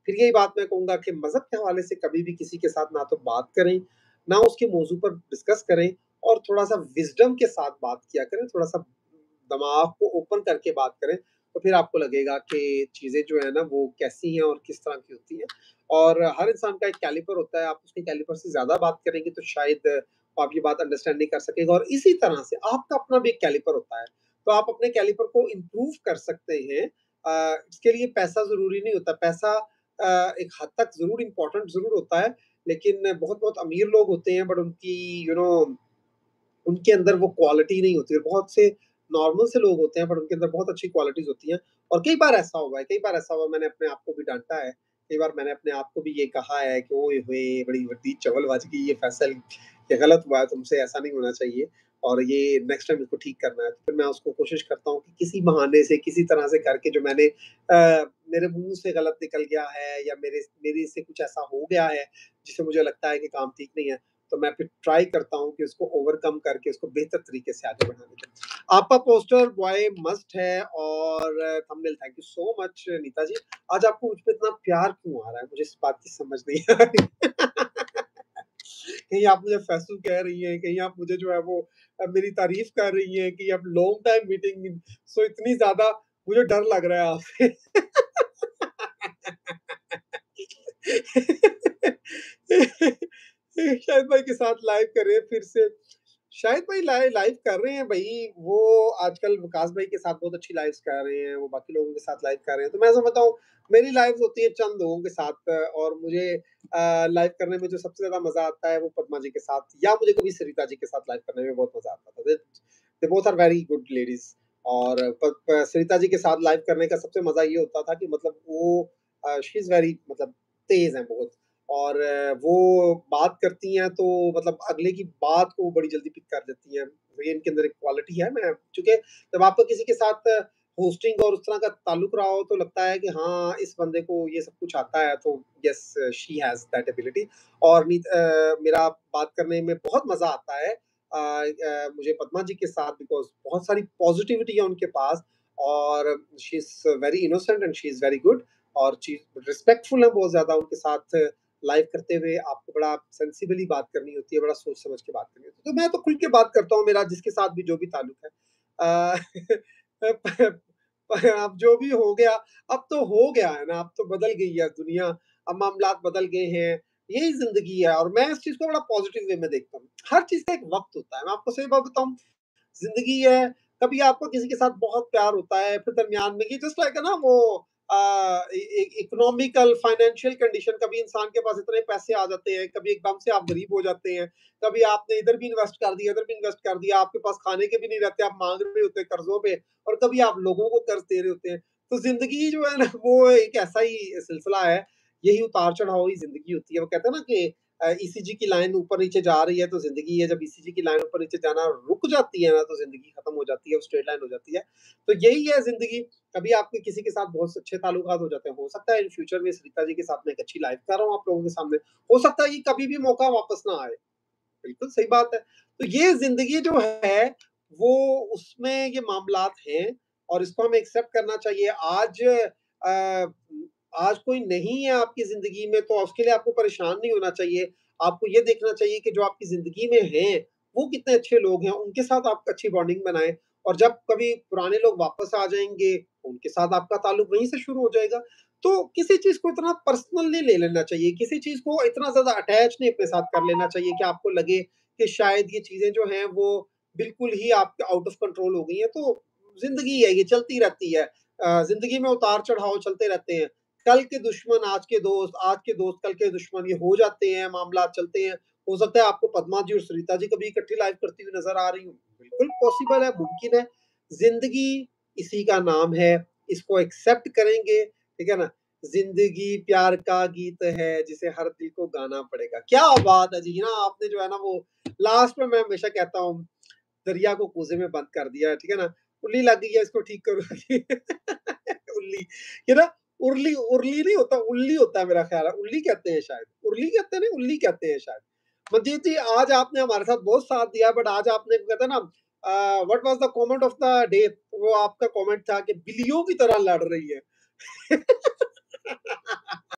फिर यही बात मैं कहूँगा कि मज़हब के हवाले से कभी भी किसी के साथ ना तो बात करें, ना उसके मौज़ू पर डिस्कस करें और थोड़ा-सा विज़डम के साथ बात किया करें, थोड़ा-सा दिमाग को ओपन करके बात करें, तो फिर आपको लगेगा कि चीज़ें जो है ना वो कैसी हैं और किस तरह की होती हैं। और हर इंसान का एक कैलिपर होता है, आप उसके कैलिपर से ज़्यादा बात करेंगे तो शायद आप ये बात अंडरस्टैंड नहीं कर सकेंगे और इसी तरह से आपका अपना भी एक कैलिपर होता है, तो आप अपने कैलिपर को इम्प्रूव कर सकते हैं। इसके लिए पैसा ज़रूरी नहीं होता, पैसा एक हद तक ज़रूर इम्पोर्टेंट ज़रूर होता है, लेकिन बहुत-बहुत अमीर लोग होते हैं बट उनकी यू नो उनके अंदर वो क्वालिटी नहीं होती है। बहुत से नॉर्मल से लोग होते हैं बट उनके अंदर बहुत अच्छी क्वालिटीज़ होती हैं और कई बार ऐसा हुआ है, कई बार ऐसा हुआ मैंने अपने आप को भी डाँटा है, कई बार मैंने अपने आप को भी ये कहा है कि ओए होए! बड़ी वड्डी चवलबाज़ी की ये फ़ैसल ये गलत हुआ है, तुमसे ऐसा नहीं होना चाहिए और ये नेक्स्ट टाइम इसको ठीक करना है। तो फिर मैं उसको कोशिश करता हूँ कि किसी बहाने से, किसी तरह से करके जो मैंने मेरे मुँह से गलत निकल गया है या मेरे से कुछ ऐसा हो गया है, जिससे मुझे लगता है कि काम ठीक नहीं है, तो मैं फिर ट्राई करता हूँ कि उसको ओवरकम करके उसको बेहतर तरीके से आगे बढ़ाने का। आपका पोस्टर बॉय मस्ट है और thumbnail thank you so much Neeta ji. आज आपको मुझ पे इतना प्यार क्यों आ रहा है? मुझे इस बात की समझ नहीं आ रही। कहीं आप मुझे फैसू कह रही हैं, कहीं आप मुझे जो है वो मेरी तारीफ़ कर रही हैं कि अब लॉन्ग टाइम मीटिंग सो इतनी ज़्यादा मुझे डर लग रहा है आपसे। शाहिद भाई के साथ लाइव करें फिर से। शाहिद भाई लाइव कर रहे हैं भई, वो आजकल विकास भाई के साथ बहुत अच्छी लाइव्स कर रहे हैं, वो बाकी लोगों के साथ लाइव कर रहे हैं। तो मैं समझता हूँ मेरी लाइव्स होती है चंद लोगों के साथ और मुझे लाइव करने में जो सबसे ज़्यादा मज़ा आता है वो पद्मा जी के साथ या मुझे कभी सरिता जी के साथ लाइव करने में बहुत मज़ा आता था। They both are very good ladies और प प सरिता जी के साथ लाइव करने का सबसे मज़ा ये होता था कि मतलब वो शी इज़ वेरी मतलब तेज़ हैं बहुत और वो बात करती हैं तो मतलब अगले की बात को बड़ी जल्दी पिक कर लेती हैं। ये इनके अंदर एक क्वालिटी है मैं चूँकि जब आपका किसी के साथ होस्टिंग और उस तरह का ताल्लुक रहा हो तो लगता है कि हाँ, इस बंदे को ये सब कुछ आता है तो yes she has that ability और मेरा बात करने में बहुत मज़ा आता है। मुझे पद्मा जी के साथ बिकॉज़ बहुत सारी पॉज़िटिविटी है उनके पास और she is very innocent and she is very good और ची रिस्पेक्टफुल है बहुत ज़्यादा उनके साथ लाइव करते हुए आपको बड़ा सेंसिबली बात करनी होती है, बड़ा सोच समझ के बात करनी होती है। तो मैं तो खुल के बात करता हूँ, मेरा जिसके साथ भी जो भी ताल्लुक है। प अब जो भी हो गया, अब तो हो गया है ना, अब तो बदल गई है दुनिया, अब मामलात बदल गए हैं, यही ज़िंदगी है और मैं इस चीज़ को बड़ा पॉज़िटिव वे में देखता हूँ। हर चीज़ का एक वक़्त होता है, मैं आपको सही बात बताऊँ, ज़िंदगी है, कभी आपको किसी के साथ बहुत प्यार होता है, फिर दरमियान में ये जस्ट लाइक है ना वो अ, इ इ इकोनॉमिकल फाइनेंशियल कंडीशन कभी इंसान के पास इतने पैसे आ जाते हैं, कभी एकदम से आप गरीब हो जाते हैं, कभी आपने इधर भी इन्वेस्ट कर दिया, इधर भी इन्वेस्ट कर दिया, आपके पास खाने के भी नहीं रहते, आप माँग रहे होते हैं कर्ज़ों पे और कभी आप लोगों को कर्ज़ दे रहे होते हैं। तो ज़िंदगी जो है ना वो एक ऐसा ही सिलसिला है, यही उतार-चढ़ाव ही ज़िंदगी होती है। वो कहते हैं ना कि ईसीजी की लाइन ऊपर-नीचे जा रही है तो ज़िंदगी है, जब ईसीजी की लाइन ऊपर-नीचे जाना रुक जाती है ना तो ज़िंदगी खत्म हो जाती है, वो स्ट्रेट लाइन हो जाती है। तो यही है ज़िंदगी, कभी आपके किसी के साथ बहुत अच्छे ताल्लुकात हो जाते हैं, हो सकता है इन फ्यूचर में सरिता जी के साथ मैं एक अच्छी लाइफ़ कर रहा हूँ आप लोगों के सामने, हो सकता है कि कभी भी मौका वापस ना आए, बिल्कुल सही बात है। तो ये ज़िंदगी जो है, वो उसमें ये मामलात हैं और इसको हमें एक्सेप्ट करना चाहिए। आज कोई नहीं है आपकी ज़िंदगी में तो उसके लिए आपको परेशान नहीं होना चाहिए। आपको ये देखना चाहिए कि जो आपकी ज़िंदगी में हैं, वो कितने अच्छे लोग हैं, उनके साथ आप अच्छी बॉन्डिंग बनाएँ और जब कभी पुराने लोग वापस आ जाएँगे, उनके साथ आपका ताल्लुक वहीं से शुरू हो जाएगा। तो किसी चीज़ को इतना पर्सनल नहीं ले लेना चाहिए, किसी चीज़ को इतना ज़्यादा अटैच नहीं अपने साथ कर लेना चाहिए कि आपको लगे कि शायद ये चीज़ें जो हैं वो बिल्कुल ही आपके आउट ऑफ कंट्रोल हो गई हैं। तो ज़िंदगी है, ये चलती रहती है। ज़िंदगी में उतार-चढ़ाव चलते रहते हैं। कल के दुश्मन आज के दोस्त कल के दुश्मन ये हो जाते हैं, मामलात चलते हैं। हो सकता है आपको पद्मा जी और सरिता जी कभी इकट्ठी लाइव करती हुई नज़र आ रही हों, बिल्कुल पॉसिबल है, मुमकिन है। ज़िंदगी इसी का नाम है, इसको एक्सेप्ट करेंगे, ठीक है ना? ज़िंदगी प्यार का गीत है, जिसे हर दिल को गाना पड़ेगा। क्या बात है जी! ना आपने जो है ना वो लास्ट में मैं हमेशा कहता हूँ, दरिया को कूज़े में बंद कर दिया है, ठीक है ना? उल्ली लग गई है इसको ठीक करो। उल्ली, ये ना उर्ली उर्ली नहीं होता, उल्ली होता है मेरा ख़्याल है, उल्ली कहते हैं शायद। उर्ली कहते हैं नहीं, उल्ली कहते हैं शायद। मनजीत जी, आज आपने हमारे साथ बहुत साथ दिया बट आज आपने कहते हैं ना what was the comment of the day वो आपका कमेंट था कि बिल्लियों की तरह लड़ रही है।